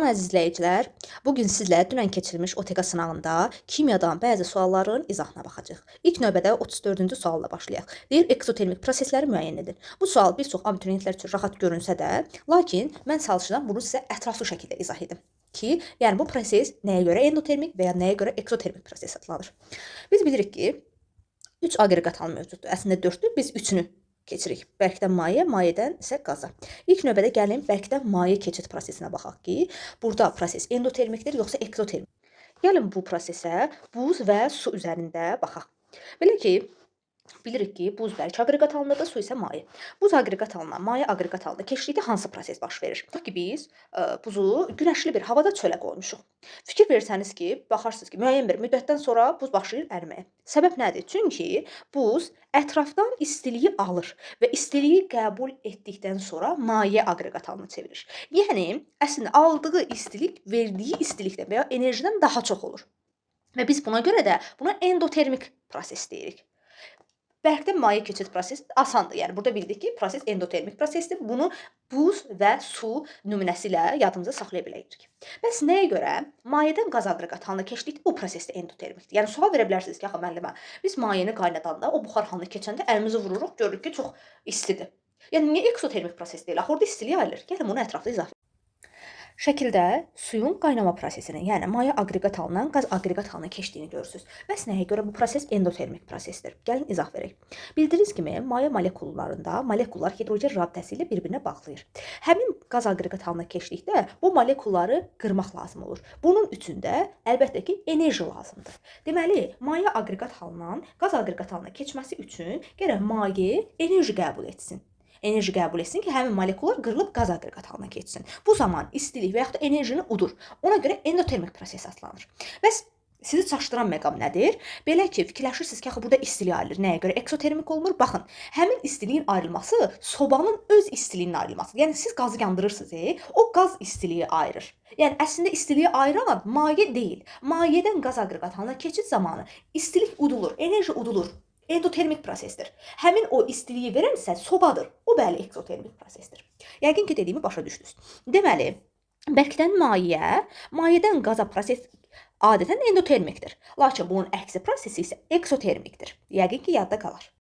Əziz izləyicilər, bugün sizlə dünən keçirilmiş OTK sınağında kimyadan bəzi sualların izahına baxacağıq. İlk növbədə 34-cü sualla başlayaq. Deyir, eksotermik prosesləri müəyyən edin. Bu sual bir çox abituriyentlər üçün rahat görünsə də, lakin mən çalışacağam bunu sizə ətraflı şəkildə izah edim ki, yəni bu proses nəyə görə endotermik və ya nəyə görə eksotermik proses adlanır. Biz bilirik ki, 3 aqreqat hal mövcuddur. Əslində 4-dür, biz 3-ünü keçirik. Bərkdən maye, mayədən isə qaza. İlk növbədə gəlin bərkdən maye keçid prosesinə baxaq ki, burada proses endotermikdir yoxsa eksotermik. Gəlin bu prosesə buz və su üzərində baxaq. Belə ki, bilirik ki, buz bərk aqreqat halındadır, su isə maye. Buz aqreqat halına, maye aqreqat halına keçdikdə hansı proses baş verir? Tutaq ki, biz buzu günəşli bir havada çölə qoymuşuq. Fikir versəniz ki, baxarsınız ki, müəyyən bir müddətdən sonra buz başlayır əriməyə. Səbəb nədir? Çünki buz ətrafdan istiliyi alır və istiliyi qəbul etdikdən sonra maye aqreqat halına çevirir. Yəni, əslində aldığı istilik verdiyi istilikdən və ya enerjidən daha çox olur. Və biz buna görə də buna endotermik proses deyirik. Bərkdən maye keçid prosesi asandır. Yəni burada bildik ki, proses endotermik prosesdir. Bunu buz və su nümunəsi ilə yadımıza saxlaya bilərik. Bəs nəyə görə mayədən qaz aqreqat halına keçdikdə bu proses də endotermikdir? Yəni sual verə bilərsiniz ki, axı müəllimə, biz mayəni qaynadanda, o buxar halına keçəndə əlimizi vururuq, görürük ki, çox istidir. Yəni niyə eksotermik proses deyil? Axı orada istilik ayrılır. Gəlin bunu ətraflı izah edək. Şəkildə suyun qaynama prosesinin, yəni maye aqreqat halından qaz aqreqat halına keçdiyini görürsünüz. Bəs nəyə görə bu proses endotermik prosesdir? Gəlin izah verək. Bildiyiniz kimi, maye molekullarında molekullar hidrogen rabitəsi ilə bir-birinə bağlayır. Həmin qaz aqreqat halına keçdikdə bu molekulları qırmaq lazım olur. Bunun üçün də əlbəttə ki, enerji lazımdır. Deməli, maye aqreqat halından qaz aqreqat halına keçməsi üçün gərək maye enerji qəbul etsin. Enerji qəbul etsin ki, həmin molekullar qırılıb qaz aqreqat halına keçsin. Bu zaman istilik və yaxud da enerjini udur. Ona görə endotermik proses adlanır. Bəs sizi çaşdıran məqam nədir? Belə ki, fikirləşirsiniz ki, axı burada istilik ayrılır. Nəyə görə eksotermik olmur? Baxın, həmin istiliyin ayrılması sobanın öz istiliyinin ayrılmasıdır. Yəni siz qazı yandırırsınız, o qaz istiliyi ayırır. Yəni əslində istiliyi ayıran maye deyil. Mayədən qaz aqreqat halına keçid zamanı istilik udulur, enerji udulur. Endotermik prosesdir. Həmin o istiliyi verən isə sobadır. O bəli eksotermik prosesdir. Yəqin ki, dediyimi başa düşdünüz. Deməli, bərkdən maye, mayədən qaza proses adətən endotermikdir. Lakin bunun əksi prosesi isə eksotermikdir. Yəqin ki, yadda qalar.